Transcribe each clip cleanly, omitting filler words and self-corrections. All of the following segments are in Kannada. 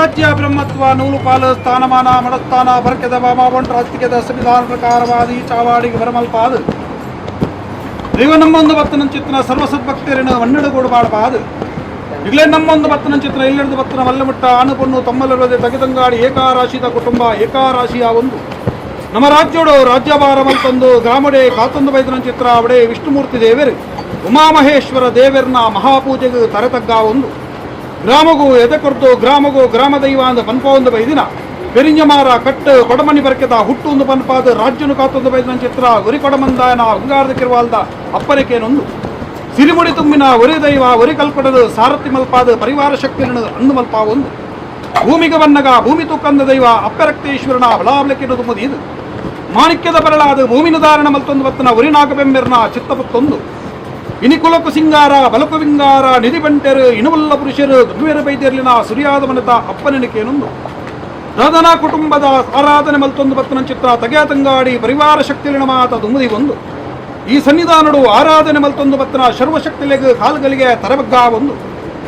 ರಾಜ್ಯ ಬ್ರಹ್ಮತ್ವ ನೂಲುಪಾಲು ಸ್ಥಾನಮಾನ ಮಡಸ್ಥಾನ ಬರ್ಕೆದ ಮಾವಂಟ ರಾಜಕೀಯದ ಸಂವಿಧಾನ ಪ್ರಕಾರವಾದಿ ಚಾವಾಡಿಗೆ ಬರಮಲ್ಪಾದು ದೈವ ನಮ್ಮೊಂದು ಬತ್ತನ ಚಿತ್ರ ಸರ್ವಸದ್ಭಕ್ತರಿನ ವನ್ನಡಗೂಡು ಮಾಡಬಾದು ಈಗಲೇ ನಮ್ಮೊಂದು ಬತ್ತನ ಚಿತ್ರ ಇಲ್ಲಿಡಿದು ಬತ್ತನ ಮಲ್ಲಮುಟ್ಟ ಆನುಪೊನ್ನು ತಮ್ಮಲ್ಲದೆ ತಗಿದಂಗಾಡಿ ಏಕಾರಾಶಿದ ಕುಟುಂಬ ಏಕಾರಾಶಿಯ ಒಂದು ನಮ್ಮ ರಾಜ್ಯೋಡು ರಾಜ್ಯಭಾರ ಮಲ್ತೊಂದು ಗ್ರಾಮಡೆ ಕಾತೊಂದು ಬೈದನ ಚಿತ್ರ ಅವಡೆ ವಿಷ್ಣುಮೂರ್ತಿ ದೇವರು ಉಮಾಮಹೇಶ್ವರ ದೇವರನ ಮಹಾಪೂಜೆಗೆ ತರತಗ್ಗ ಒಂದು ಗ್ರಾಮಗೂ ಎದೆಕೊರ್ದು ಗ್ರಾಮಗೂ ಗ್ರಾಮ ದೈವ ಅಂದ ಪನ್ಪ ಒಂದು ಬೈದಿನ ಪೆರಿಂಜಮಾರ ಕಟ್ಟು ಕೊಡಮನಿ ಬರಕೆದ ಹುಟ್ಟು ಒಂದು ಪನ್ಪಾದ ರಾಜ್ಯನು ಕಾತೊಂದು ಬೈದನ ಚಿತ್ರ ಉರಿ ಕೊಡಮಂದಾಯನ ಅಂಗಾರದ ಕಿರುವಾಲ್ದ ಅಪ್ಪನಿಕೇನೊಂದು ಸಿರಿಮುಡಿ ತುಂಬಿನ ಒರಿ ದೈವ ಒರಿ ಕಲ್ಪಡದು ಸಾರಥಿ ಮಲ್ಪಾದ ಪರಿವಾರ ಶಕ್ತಿಯನ್ನು ಅಂದು ಮಲ್ಪ ಒಂದು ಭೂಮಿಗೆ ಬನ್ನಗ ಭೂಮಿ ತೂಕಂದ ದೈವ ಅಪ್ಪರಕ್ತೇಶ್ವರನ ಬಲಾಬ್ಲಕ್ಕಿಡುವುದು ಮುದಿದು ಮಾಣಿಕ್ಯದ ಬರಳಾದ ಭೂಮಿನ ಧಾರಣ ಮಲ್ತೊಂದು ಬತ್ತನ ಉರಿನಾಗ ಬೆಂಬೆರ್ನ ಚಿತ್ತಪತ್ತೊಂದು ಇನಿಕುಲಕು ಸಿಂಗಾರ ಬಲಕು ವಿಂಗಾರ ನಿಧಿ ಬಂಟೆರು ಇನುವಲ್ಲ ಪುರುಷರು ದುರ್ವೇರ ಬೈದ್ಯರ್ಲಿನ ಸುರಿಯಾದ ಮನತ ಅಪ್ಪನೆನಿಕೇನೊಂದು ರಾಧನಾ ಕುಟುಂಬದ ಆರಾಧನೆ ಮಲ್ತೊಂದು ಬತ್ತನ ಚಿತ್ರ ತಗ್ಯಾತಂಗಾಡಿ ಪರಿವಾರ ಶಕ್ತಿಲಿನ ಮಾತ ದುಮ್ಮದಿ ಒಂದು ಈ ಸನ್ನಿಧಾನಡು ಆರಾಧನೆ ಮಲ್ತೊಂದು ಬತ್ತನ ಸರ್ವಶಕ್ತಿಲೆಗೆ ಕಾಲುಗಳಿಗೆ ತರಬಗ್ಗ ಒಂದು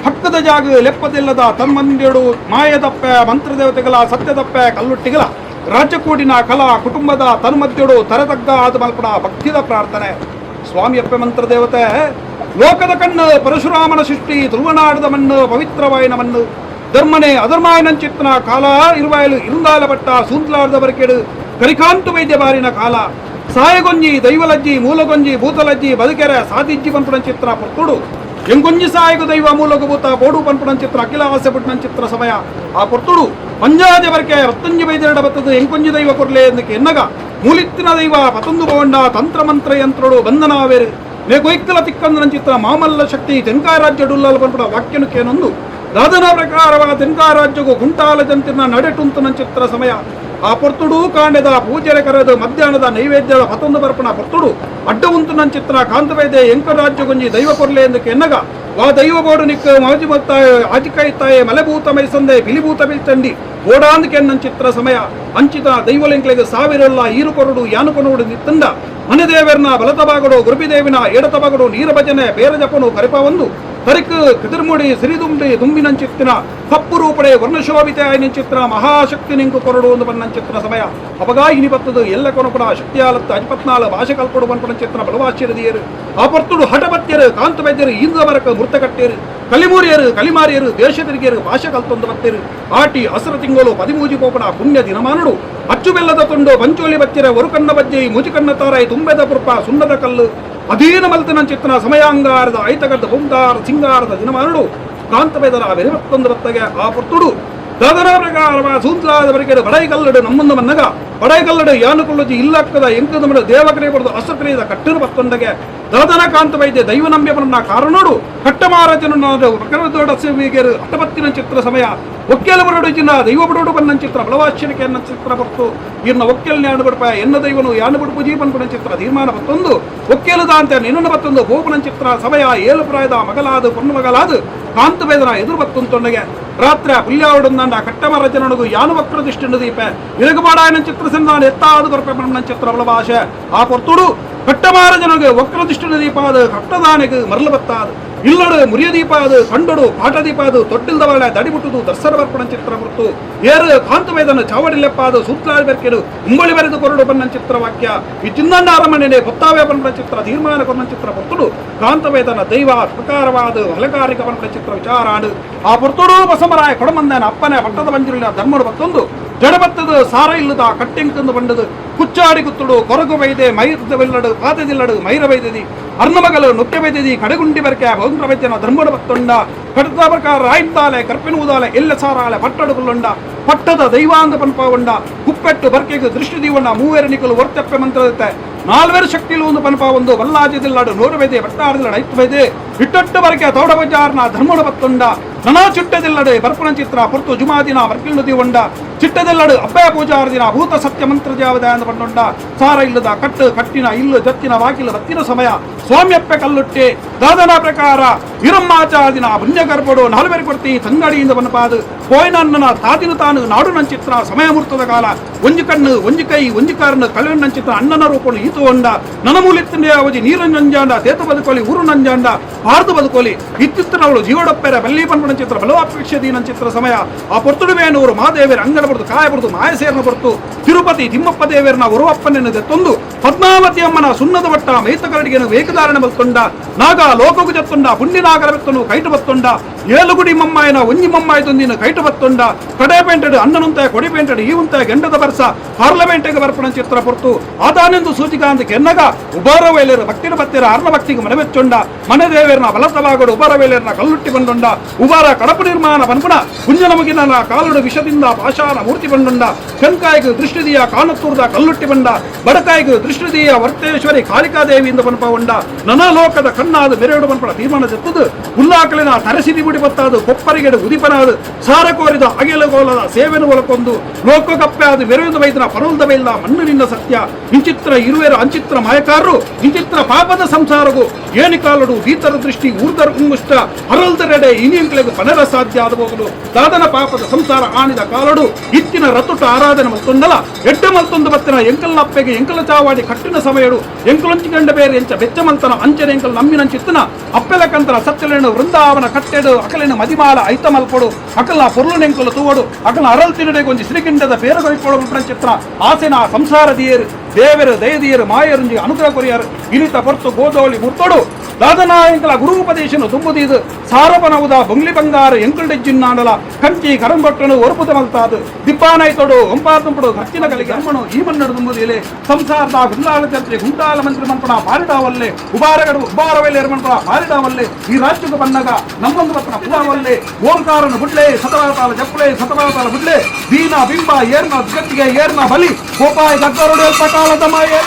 ಹಕ್ಕದ ಜಾಗ ಲೆಪ್ಪದಿಲ್ಲದ ತನ್ಮಂದಿಯಡು ಮಾಯದಪ್ಪೆ ಮಂತ್ರದೇವತೆಗಳ ಸತ್ಯದಪ್ಪೆ ಕಲ್ಲುಟ್ಟಿಗಳ ರಾಜ್ಯಕೂಡಿನ ಕಲಾ ಕುಟುಂಬದ ತನ್ಮಧ್ಯಡು ತರತಗ್ಗ ಆದ ಮಲ್ಪಡ ಭಕ್ತಿದ ಪ್ರಾರ್ಥನೆ ಸ್ವಾಮಿಯಪ್ಪೆ ಮಂತ್ರದೇವತೆ ಲೋಕದ ಕಣ್ಣು ಪರಶುರಾಮನ ಸೃಷ್ಟಿ ಧ್ರುವನಾಡದ ಮಣ್ಣು ಪವಿತ್ರವಾಯಿನ ಮಣ್ಣು ಧರ್ಮನೆ ಅಧರ್ಮಾಯನಂಚಿತ್ತನ ಕಾಲ ಇರುವಾಯಲು ಇರುಂದಾಲ ಬಟ್ಟ ಸೂಂತ್ಲಾರ್ದ ಬರಕೆಡು ಕರಿಕಾಂತು ವೈದ್ಯ ಬಾರಿನ ಕಾಲ ಸಾಯಗೊಂಜಿ ದೈವಲಜ್ಜಿ ಮೂಲಗೊಂಜಿ ಭೂತಲಜ್ಜಿ ಬದುಕೆರೆ ಸಾದಿಜ್ಜಿ ಪಂಪುಣ ಚಿತ್ರ ಪುರ್ತುಡು ಎಂಗೊಂಜಿ ಸಾಯಗು ದೈವ ಮೂಲಗು ಭೂತ ಬೋಡು ಪಂಪುಣ ಚಿತ್ರ ಅಖಿಲ ಹಾಸ್ಯ ಪುಟ್ಟಣ ಚಿತ್ರ ಸಮಯ ಆ ಪುರ್ತುಡು ಪಂಜಾದಿ ಬರಕೆ ರತ್ತಂಜಿ ಬೈದೆರಡ ಬತ್ತದು ಎಂಕೊಂಜಿ ದೈವ ಕೊರ್ಲೆ ಎಂದಕ್ಕೆ ಎನ್ನಗ ಮೂಲಿತ್ತಿನ ದೈವ ಪತೊಂದು ಬೊಂಡ ತಂತ್ರ ಮಂತ್ರ ಯಂತ್ರಡು ಬಂಧನಾವೇರು ನೇಗೊಯ್ಕಲ ತಿಕ್ಕಂದನ ಚಿತ್ರ ಮಾಮಲ್ಲ ಶಕ್ತಿ ತೆನ್ಕಾರಾಜ್ಯ ಡುಲ್ಲಲು ಪಂಪುಡ ವಾಕ್ಯನುಕೇನೊಂದು ರಾಧನ ಪ್ರಕಾರವಾದ ತೆನ್ಕಾರಾಜ್ಯಗೂ ಗುಂಟಾಲ ಜಂತಿನ ನಡೆಟುಂತನ ಚಿತ್ರ ಸಮಯ ಆ ಪೊರ್ತುಡು ಕಾಂಡೆದ ಪೂಜೆರೆ ಕರೆದು ಮಧ್ಯಾಹ್ನದ ನೈವೇದ್ಯದ ಪತೊಂದು ಬರ್ಪಣ ಪೊರ್ತುಡು ಅಡ್ಡ ಉಂತುನ ಚಿತ್ರ ಕಾಂತವೈದೆ ಎಂಕರಾಜ್ಯಗೊಂಜಿ ದೈವ ಕೊರ್ಲೆ ಎಂದಕ್ಕೆ ಎನ್ನಗ ವಾ ದೈವ ಬೋಡು ನಿಕ್ಕ ಮೌಜಿ ಮತ್ತಾಯ ಆಜಿಕಾಯ್ತಾಯೆ ಮಲೆಭೂತ ಮೈಸಂದೆ ಬಿಲಿಭೂತ ಬಿಲ್ಚಂಡಿ ಓಡಾಂದಕೆನ್ನ ಚಿತ್ರ ಸಮಯ ಅಂಚಿತ ದೈವಲಿಂಕ್ಲೆಗೆ ಸಾವಿರಲ್ಲ ಈರು ಕೊರಡು ಯಾನು ಕೊನೋಡು ನಿತ್ತಂಡ ಮನೆದೇವರನ ಬಲತಬಾಗಡು ಗುರುಬಿದೇವಿನ ಎಡತಬಾಗಡು ನೀರ ಭಜನೆ ಬೇರ ಜಪನು ಕರಿಪ ಒಂದು ತರಿಕ್ ಕಿದಿರ್ಮುಡಿ ಸಿರಿದುಂಬಿ ದುಂಬಿನಂಚಿತ್ತಿನ ಕಪ್ಪು ರೂಪಡೆ ವರ್ಣಶೋಭಿತ ಚಿತ್ರ ಮಹಾಶಕ್ತಿ ನಿಂಕು ಕೊರಡು ಒಂದು ಬನ್ನಂಚಿತ್ರ ಸಮಯ ಅಪಗಾಯಿನಿ ಬತ್ತದು ಎಲ್ಲ ಕೊನಪುಡ ಶಕ್ತಿಯಾಲತ್ತು ಅಜಿಪತ್ನಾಲ ಭಾಷೆ ಕಲ್ಪಡು ಬನ್ಪಣ ಚಿತ್ರ ಬಲವಾಶ್ಯರದಿಯರು ಆ ಪರ್ತುಡು ಹಠಬತ್ಯರು ಕಾಂತ ವೈದ್ಯರು ಇಂದ ಬರಕ ಮೃತಕಟ್ಟೇರು ಕಲಿಮೂರಿಯರು ಕಲಿಮಾರಿಯರು ದೇಶ ತಿರುಗಿಯರು ಭಾಷೆ ಕಲ್ತೊಂದು ಬತ್ತೇರು ಆಟಿ ಹಸರ ತಿಂಗಳು 13 ಕೋಪಣ ಪುಣ್ಯ ದಿನಮಾನುಡು ಅಚ್ಚು ಬೆಲ್ಲದ ತುಂಡು ಪಂಚೋಲಿ ಬಚ್ಚಿರ ಒರುಕನ್ನ ಬಜ್ಜಿ ಮುಜಿಕನ್ನ ತಾರಾಯಿ ತುಂಬೆದ ಪುರ್ಪ ಸುಣ್ಣದ ಕಲ್ಲು ಅಧೀನ ಮಲ್ತನ ಚಿತ್ರ ಸಮಯಾಂಗಾರದ ಐತಗಡ್ಡ ಬೊಂಗಾರ ಸಿಂಗಾರದ ದಿನಮಾನುಡು ಕಾಂತವೇದರ ಬೆರೆಮತ್ತೊಂದು ಬತ್ತಗೆ ಆ ಪುರ್ತುಡು ದಾದರ ಪ್ರಕಾರವ ಸೂಂತ್ಲಾದವರಿಗೆ ಬಡೈಗಲ್ಲಡು ನಮ್ಮೊಂದು ಮನ್ನಗ ಬಡೈಗಲ್ಲಡು ಯಾನುಕೊಳ್ಳುಜಿ ಇಲ್ಲಕ್ಕದ ಎಂಕದ ಮಡ ದೇವಕರೇ ಬರೆದು ಅಸಕ್ರಿಯದ ಕಟ್ಟರು ಬತ್ತೊಂದಗೆ ದಾದನ ಕಾಂತ ವೈದ್ಯ ದೈವ ನಂಬ್ಯಪನ್ನ ಕಾರಣೋಡು ಕಟ್ಟಮಾರಜನು ಪ್ರಕರಣದೋಡಸಿಗರು ಅಟ್ಟಪತ್ತಿನ ಚಿತ್ರ ಸಮಯ ಒಕ್ಕೆಲ ಬರೋಡು ಚಿನ್ನ ದೈವ ಬಡೋಡು ಬನ್ನ ಚಿತ್ರ ಬಲವಾಶ್ಯನಿಕೆ ಎನ್ನ ಚಿತ್ರ ಬತ್ತು ಇನ್ನ ಒಕ್ಕೆಲ್ನೆ ಯಾನು ಬಡಪ ಎನ್ನ ದೈವನು ಯಾನು ಬಡುಪು ಜೀಪನ್ಪುಣ ಚಿತ್ರ ತೀರ್ಮಾನ ಬತ್ತೊಂದು ಒಕ್ಕೆಲದ ಅಂತ ನಿನ್ನ ಬತ್ತೊಂದು ಗೋಪನ ಚಿತ್ರ ಸಮಯ ಏಳು ಪ್ರಾಯದ ಮಗಲಾದ ಪೊನ್ನು ಮಗಲಾದ ಕಾಂತವೇದನ ಎದುರು ಬತ್ತೊಂದೊಂದಗೆ ರಾತ್ರಿ ಪುಲ್ಯಾವಡೊಂದಂಡ ಕಟ್ಟಮರಜನೊಳಗು ಯಾನು ವಕ್ರ ದೃಷ್ಟಿಂಡು ದೀಪ ಇರಗಬಾಡಾಯನ ಚಿತ್ರಸಂಧಾನ ಎತ್ತಾದು ಕೊರಪೆ ಬಣ್ಣ ಚಿತ್ರ ಬಲಭಾಷೆ ಆ ಪೊರ್ತುಡು ಕಟ್ಟಮಾರಜನಗೆ ವಕ್ರ ದೃಷ್ಟಿನ ದೀಪಾದ ಕಟ್ಟದಾನೆಗೆ ಮರಳು ಬತ್ತಾದು ಇಲ್ಲಡು ಮುರಿಯ ದೀಪ ಅದು ಕಂಡಡು ಪಾಠ ದೀಪ ಅದು ತೊಟ್ಟಿಲ್ದ ಬಳೆ ದಡಿಬಿಟ್ಟುದು ದರ್ಶನ ಬರ್ಪಣ ಚಿತ್ರ ಬರುತ್ತು ಏರು ಕಾಂತವೇದನ ಚಾವಡಿಲೆಪ್ಪ ಅದು ಸೂತ್ಲಾಳಿ ಬೆರ್ಕೆಡು ಉಂಬಳಿ ಬರೆದು ಕೊರಡು ಬಣ್ಣ ಚಿತ್ರ ವಾಕ್ಯ ಈ ಚಿನ್ನಂಡ ಅರಮನೆ ಗೊತ್ತಾವೇ ಬಣ್ಣ ಚಿತ್ರ ತೀರ್ಮಾನ ಕೊನ್ನ ಚಿತ್ರ ಬರ್ತುಡು ಕಾಂತವೇದನ ದೈವ ಪ್ರಕಾರವಾದ ಹೊಲಕಾರಿಕ ಬಣ್ಣ ಚಿತ್ರ ವಿಚಾರಾಡು ಆ ಬರ್ತುಡು ಬಸಮರಾಯ ಕೊಡಮಂದನ ಅಪ್ಪನೆ ಪಟ್ಟದ ಬಂಜಿರುಳಿನ ಧರ್ಮಡು ಬತ್ತೊಂದು ಜಡಬತ್ತದು ಸಾರ ಇಲ್ಲದ ಕಟ್ಟೆಂಕಂದು ಬಂಡದು ಕುಚ್ಚಾಡಿ ಕುತ್ತುಡು ಕೊರಗು ಬೈದೆ ಮೈರವೆಲ್ಲಡು ಪಾತದಿಲ್ಲಡು ಮೈರ ಬೈದದಿ ಅರ್ಣಮಗಲು ನುಕ್ಕೆ ಬೈದದಿ ಕಡೆಗುಂಡಿ ಬರ್ಕೆ ಬಹುಂದ್ರ ವೈದ್ಯನ ಧರ್ಮಡು ಬತ್ತೊಂಡ ಕಡತ ಪ್ರಕಾರ ರಾಯ್ತಾಲೆ ಕರ್ಪಿನುವುದಾಲೆ ಎಲ್ಲ ಸಾರಾಲೆ ಪಟ್ಟಡು ಕುಲ್ಲೊಂಡ ಪಟ್ಟದ ದೈವಾಂಗ ಪನ್ಪಗೊಂಡ ಕುಪ್ಪೆಟ್ಟು ಬರ್ಕೆಗೆ ದೃಷ್ಟಿ ದೀವಣ್ಣ ಮೂವೇರು ನಿಕಲು ವರ್ತಪ್ಪೆ ಮಂತ್ರದತ್ತೆ ನಾಲ್ವೇರು ಶಕ್ತಿಲು ಒಂದು ಪನ್ಪ ಒಂದು ವಲ್ಲಾಜದಿಲ್ಲಡು ನೋರು ಬೈದೆ ಬಟ್ಟಾಡದಿಲ್ಲ ಐತ್ತು ಬೈದೆ ಇಟ್ಟೊಟ್ಟು ಬರಕೆ ತೋಡ ಬಜಾರ್ನ ಧರ್ಮಡು ಬತ್ತೊಂಡ ನನ ಚಿಟ್ಟದಿಲ್ಲಡೆ ಬರ್ಪಣ ಚಿತ್ರ ಪುರ್ತು ಜುಮಾದಿನ ಬರ್ಕಿಲ್ಲು ದೀವಂಡ ಚಿಟ್ಟದೆಲ್ಲಡು ಅಬ್ಬಯ ಪೂಜಾರ ದಿನ ಭೂತ ಸತ್ಯ ಮಂತ್ರ ಜಾವದ ಅಂದ ಬಂಡೊಂಡ ಸಾರ ಇಲ್ಲದ ಕಟ್ಟು ಕಟ್ಟಿನ ಇಲ್ಲು ಜತ್ತಿನ ವಾಕಿಲ ಬತ್ತಿನ ಸಮಯ ಸ್ವಾಮ್ಯಪ್ಪೆ ಕಲ್ಲುಟ್ಟೆ ದಾದನ ಪ್ರಕಾರ ಇರಮ್ಮಾಚಾರ ದಿನ ಪುಣ್ಯ ಕರ್ಪಡು ನಾಲ್ವೇರು ಕೊಡ್ತಿ ತಂಗಡಿಯಿಂದ ಬನ್ನಪಾದು పోయిన అన్న తాతిను తాను నాడు నంచిత్ర సమయమూర్తದ ಕಾಲ ಒಂಜಿ ಕಣ್ಣು ಒಂಜಿ ಕೈ ಒಂಜಿ ಕಾರಣ ಕಳೆವನ್ ನಂಚಿತ್ರ ಅಣ್ಣನ ರೂಪನು ಈತು ಹೊಂಡ ನನಮೂಲಿತ್ತಿಂಡೆ ಅವಜಿ ನೀರು ನಂಜಾಂಡ ತೇತ ಬದುಕೋಲಿ ಊರು ನಂಜಾಂಡ ಪಾರ್ದು ಬದುಕೋಲಿ ಇತ್ತಿತ್ತನವಳು ಜೀವಡಪ್ಪೆರ ಬೆಲ್ಲಿ ಪನ್ಪಣ ಚಿತ್ರ ಬಲವಾಪೇಕ್ಷದಿ ನಂಚಿತ್ರ ಸಮಯ ಆ ಪೊರ್ತುಡುವೇನೂರು ಮಾದೇವಿಯರ ಅಂಗಡ ಬಡ್ದು ಕಾಯ ಬಡ್ದು ಮಾಯಸೇರನ ಬರ್ತು ತಿರುಪತಿ ತಿಮ್ಮಪ್ಪ ದೇವರನ ಉರುವಪ್ಪನೆನ್ನದೆ ತೊಂದು ಪದ್ಮಾವತಿ ಅಮ್ಮನ ಸುಣ್ಣದ ಬಟ್ಟ ಮೈತ ಕರಡಿಗೆನು ವೇಕಧಾರಣೆ ಬಲ್ತೊಂಡ ನಾಗ ಲೋಕಗು ಜತ್ತೊಂಡ ಪುಣ್ಯ ನಾಗರ ಬೆತ್ತನು ಕೈಟು ಬತ್ತೊಂಡ ಏಳುಗುಡಿ ಮಮ್ಮಾಯನ ಒಂಜಿ ಮಮ್ಮಾಯಿ ತೊಂದಿನ ಕೈಟು ಬತ್ತೊಂಡ ಕಡೆ ಪೇಂಟೆಡ್ ಅಣ್ಣನುಂತಾಯ ಕೊಡಿ ಪೇಂಟೆಡ್ ಈ ಉಂತಾಯ ಗೆಂಡದ ಬರ್ಸ ಪಾರ್ಲಮೆಂಟ್ಗೆ ಬರ್ಪಣ ಚಿತ್ರ ಪೊರ್ತು ಆದಾನೆಂದು ಸೂಚಿಕಾಂತ ಕೆನ್ನಗ ಉಬಾರ ವೇಲೇರು ಭಕ್ತಿನ ಬತ್ತಿರ ಅರ್ಣ ಭಕ್ತಿಗೆ ಮನವೆಚ್ಚೊಂಡ ಮನೆ ದೇವೇರನ ಬಲಸವಾಗಡು ಉಬಾರ ವೇಲೇರನ ಕಲ್ಲುಟ್ಟಿ ಬಂದೊಂಡ ಉಬಾರ ಕಡಪು ನಿರ್ಮಾಣ ಪನ್ಪುಣ ಕುಂಜನ ಮುಗಿನ ಕಾಲುಡು ವಿಷದಿಂದ ಪಾಷಾಣ ಮೂರ್ತಿ ಬಂದೊಂಡ ಕೆಂಕಾಯಿಗೆ ದೃಷ್ಟಿದಿಯ ಕಾಣತ್ತೂರ್ದ ಕಲ್ಲುಟ್ಟಿ ಬಂಡ ಬಡಕಾಯಿಗೆ ದೃಷ್ಟಿದಿಯ ವರ್ತೇಶ್ವರಿ ಕಾಳಿಕಾದೇವಿಯಿಂದ ಪನ್ಪ ಉಂಡ ನನ ಲೋಕದ ಕಣ್ಣಾದ ಮೆರೆಯುಡು ಪನ್ಪಡ ತೀರ್ಮಾನ ಜತ್ತದು ಉಲ್ಲಾಕಲಿನ ತರಸಿದಿ ಮುಡಿ ಬತ್ತಾದು ಕೊಪ್ಪರಿಗೆಡು ಉದಿಪನಾದು ಸಾರ ಕೋರಿದ ಅಗೆಲಗೋಲದ ಸೇವೆನು ಒಲಕೊಂದು ಲೋಕ ಕಪ್ಪೆ ಅದು ಮೆರೆಯುವುದು ವೈದ್ಯನ ಪರಲ್ದ ಬೈಲ್ದ ಮಣ್ಣು ನಿನ್ನ ಸತ್ಯ ಇಂಚಿತ್ರ ಇರುವೆರ ಅಂಚಿತ್ರ ಮಾಯಕಾರರು ಇಂಚಿತ್ರ ಪಾಪದ ಸಂಸಾರವು ಏನಿ ಕಾಲಡು ದೀತರ ದೃಷ್ಟಿ ಊರ್ದರ ಉಂಗುಷ್ಟ ಹರಲ್ದರೆಡೆ ಇನಿಯಂಕ್ಲೆಗೂ ಪನರ ಸಾಧ್ಯ ಆದ ಹೋಗಲು ದಾದನ ಪಾಪದ ಸಂಸಾರ ಆಣಿದ ಕಾಲಡು ಇತ್ತಿನ ರತುಟ ಆರಾಧನೆ ಮಲ್ತೊಂದಲ ಎಡ್ಡ ಮಲ್ತೊಂದು ಬತ್ತಿನ ಎಂಕಲ್ನಪ್ಪೆಗೆ ಎಂಕಲ ಚಾವಾಡಿ ಕಟ್ಟಿನ ಸಮಯಡು ಎಂಕಲೊಂಚಿಗಂಡ ಬೇರೆ ಎಂಚ ಬೆಚ್ಚ ಮಲ್ತನ ಅಂಚನೆ ಎಂಕಲ್ ನಮ್ಮಿನಂಚಿತ್ತನ ಅಪ್ಪೆಲ ಕಂತನ ಸತ್ಯಲೇನು ವೃಂದಾವನ ಕಟ್ಟೆಡು ಅಕಲಿನ ಮದಿಮಾಲ ಐತ ಮಲ್ಪಡು ಅಕಲ್ನ ಪೊರ್ಲುನೆಂಕಲು ತೂವಡು ಅಕಲ್ನ ಅರಲ್ ತಿರುಡೆಗೊಂಜಿ ಶ್ರೀಕಿಂಡದ ಬೇರಗೊಳಿಪೊಡು ಚಿತ್ರ ಆಸೆನ ಸಂಸಾರ ದಿಯರು ದೇವರು ದಯದಿಯರು ಮಾಯರುಂಜಿ ಅನುಗ್ರಹ ಕೊರಿಯರು ಇಲಿತ ಪೊರ್ತು ಗೋದೋಳಿ ಮುರ್ತೊಡು ದಾದನಾಯಂಕಲ ಗುರುಪದೇಶನು ತುಂಬುದೀದು ಸಾರಪನವುದ ಬೊಂಗ್ಲಿ ಬಂಗಾರ ಎಂಕಲ್ಡೆಜ್ಜಿನ್ನಾಡಲ ಕಂಚಿ ಕರಂಗೊಟ್ಟನು ಒರ್ಪುದ ಮಲ್ತಾದು ದಿಪ್ಪಾನೈತೊಡು ಒಂಪಾತುಂಪಡು ಖರ್ಚಿನ ಕಲಿಗೆ ಅಮ್ಮನು ಈ ಮನ್ನಡು ತುಂಬುದಿಲೆ ಸಂಸಾರದ ಗುಂಡಾಲ ಚರ್ಚೆ ಗುಂಡಾಲ ಮಂತ್ರಿ ಮನ್ಪಣ ಪಾರಿಡಾವಲ್ಲೆ ಉಬಾರಗಡು ಉಬಾರವೆಲ್ಲೇರು ಮನ್ಪಣ ಪಾರಿಡಾವಲ್ಲೆ ಈ ರಾಜ್ಯಕ್ಕೆ ಬಂದಾಗ ನಮ್ಮೊಂದು ಪತ್ತನ ಪುಡಾವಲ್ಲೆ ಓಂಕಾರನ ಬುಡ್ಲೆ ಸತವಾತಾಲ ಜಪ್ಪಲೆ ಸತವಾತಾಲ ಬುಡ್ಲೆ ಬೀನ ಬಿಂಬ ಏರ್ನ ಜಗತ್ತಿಗೆ ಏರ್ನ ಬಲಿ ಕೋಪಾಯ ಗದ್ದರುಡೆ ಕಾಲದ ಮಾಯೇ